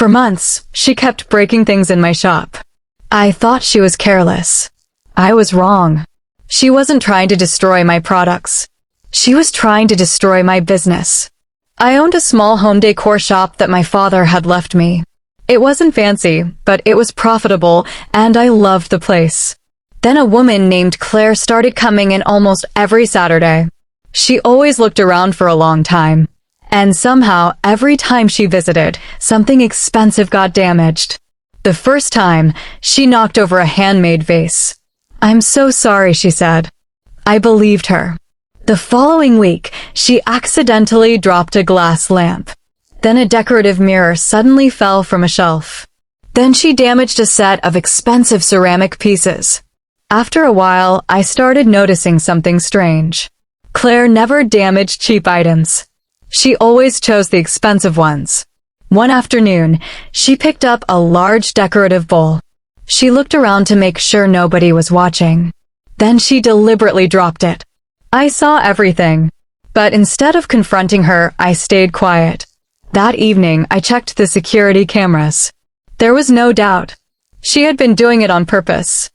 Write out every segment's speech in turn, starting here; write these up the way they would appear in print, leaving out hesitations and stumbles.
For months, she kept breaking things in my shop. I thought she was careless. I was wrong. She wasn't trying to destroy my products. She was trying to destroy my business. I owned a small home decor shop that my father had left me. It wasn't fancy, but it was profitable, and I loved the place. Then a woman named Claire started coming in almost every Saturday. She always looked around for a long time. And somehow, every time she visited, something expensive got damaged. The first time, she knocked over a handmade vase. "I'm so sorry," she said. I believed her. The following week, she accidentally dropped a glass lamp. Then a decorative mirror suddenly fell from a shelf. Then she damaged a set of expensive ceramic pieces. After a while, I started noticing something strange. Claire never damaged cheap items. She always chose the expensive ones. One afternoon, she picked up a large decorative bowl. She looked around to make sure nobody was watching. Then she deliberately dropped it. I saw everything. But instead of confronting her, I stayed quiet. That evening, I checked the security cameras. There was no doubt. She had been doing it on purpose.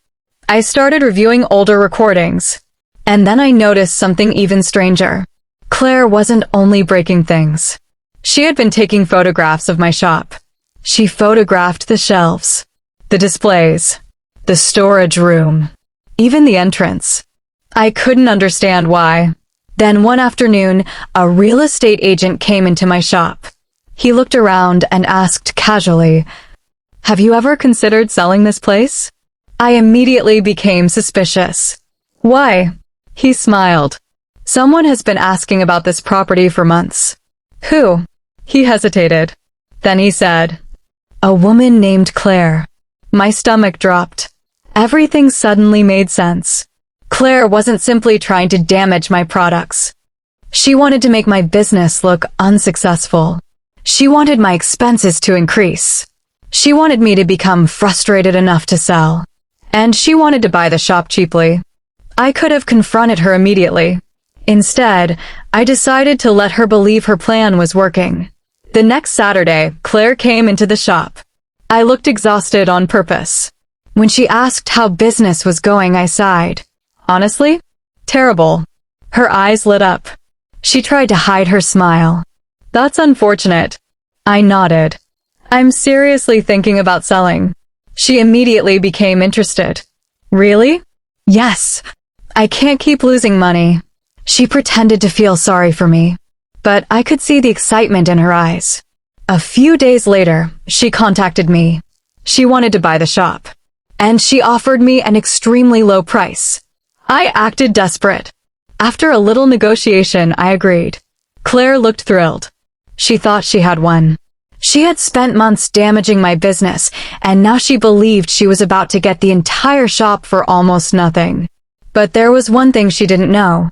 I started reviewing older recordings. And then I noticed something even stranger. Claire wasn't only breaking things. She had been taking photographs of my shop. She photographed the shelves, the displays, the storage room, even the entrance. I couldn't understand why. Then one afternoon, a real estate agent came into my shop. He looked around and asked casually, "Have you ever considered selling this place?" I immediately became suspicious. "Why?" He smiled. "Someone has been asking about this property for months." "Who?" He hesitated. Then he said, "A woman named Claire." My stomach dropped. Everything suddenly made sense. Claire wasn't simply trying to damage my products. She wanted to make my business look unsuccessful. She wanted my expenses to increase. She wanted me to become frustrated enough to sell. And she wanted to buy the shop cheaply. I could have confronted her immediately. Instead, I decided to let her believe her plan was working. The next Saturday, Claire came into the shop. I looked exhausted on purpose. When she asked how business was going, I sighed. Honestly? Terrible. Her eyes lit up. She tried to hide her smile. "That's unfortunate." I nodded. "I'm seriously thinking about selling." She immediately became interested. "Really?" "Yes. I can't keep losing money." She pretended to feel sorry for me, but I could see the excitement in her eyes. A few days later, she contacted me. She wanted to buy the shop, and she offered me an extremely low price. I acted desperate. After a little negotiation, I agreed. Claire looked thrilled. She thought she had won. She had spent months damaging my business, and now she believed she was about to get the entire shop for almost nothing. But there was one thing she didn't know.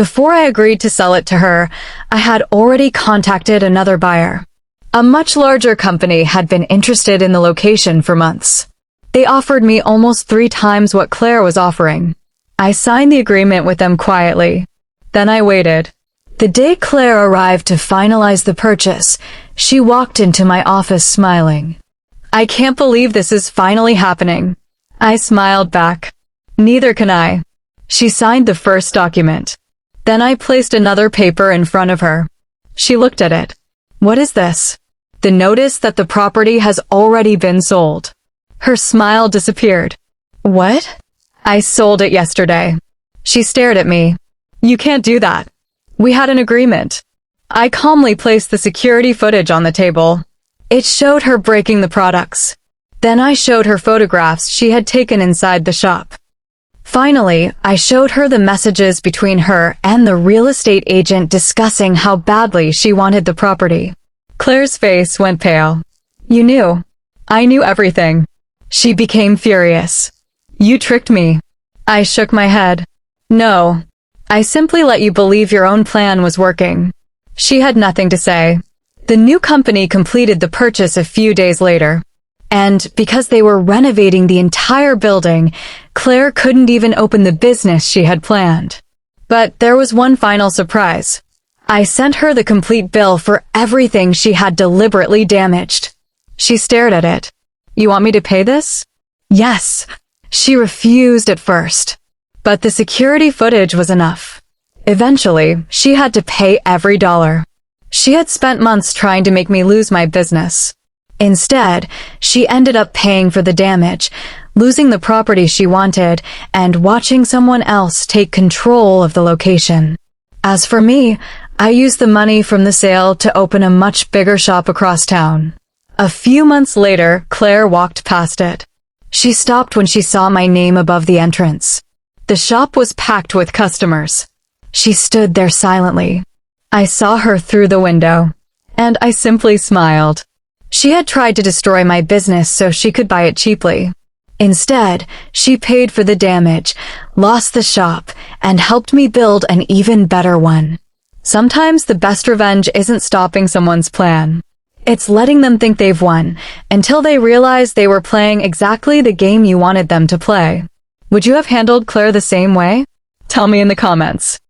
Before I agreed to sell it to her, I had already contacted another buyer. A much larger company had been interested in the location for months. They offered me almost 3 times what Claire was offering. I signed the agreement with them quietly. Then I waited. The day Claire arrived to finalize the purchase, she walked into my office smiling. "I can't believe this is finally happening." I smiled back. "Neither can I." She signed the first document. Then I placed another paper in front of her. She looked at it. "What is this?" "The notice that the property has already been sold." Her smile disappeared. "What?" "I sold it yesterday." She stared at me. "You can't do that. We had an agreement." I calmly placed the security footage on the table. It showed her breaking the products. Then I showed her photographs she had taken inside the shop. Finally, I showed her the messages between her and the real estate agent discussing how badly she wanted the property. Claire's face went pale. "You knew." "I knew everything." She became furious. "You tricked me." I shook my head. "No. I simply let you believe your own plan was working." She had nothing to say. The new company completed the purchase a few days later. And because they were renovating the entire building, Claire couldn't even open the business she had planned. But there was one final surprise. I sent her the complete bill for everything she had deliberately damaged. She stared at it. You want me to pay this? Yes. She refused at first. But the security footage was enough. Eventually, she had to pay every dollar. She had spent months trying to make me lose my business. Instead, she ended up paying for the damage, losing the property she wanted, and watching someone else take control of the location. As for me, I used the money from the sale to open a much bigger shop across town. A few months later, Claire walked past it. She stopped when she saw my name above the entrance. The shop was packed with customers. She stood there silently. I saw her through the window, and I simply smiled. She had tried to destroy my business so she could buy it cheaply. Instead, she paid for the damage, lost the shop, and helped me build an even better one. Sometimes the best revenge isn't stopping someone's plan. It's letting them think they've won, until they realize they were playing exactly the game you wanted them to play. Would you have handled Claire the same way? Tell me in the comments.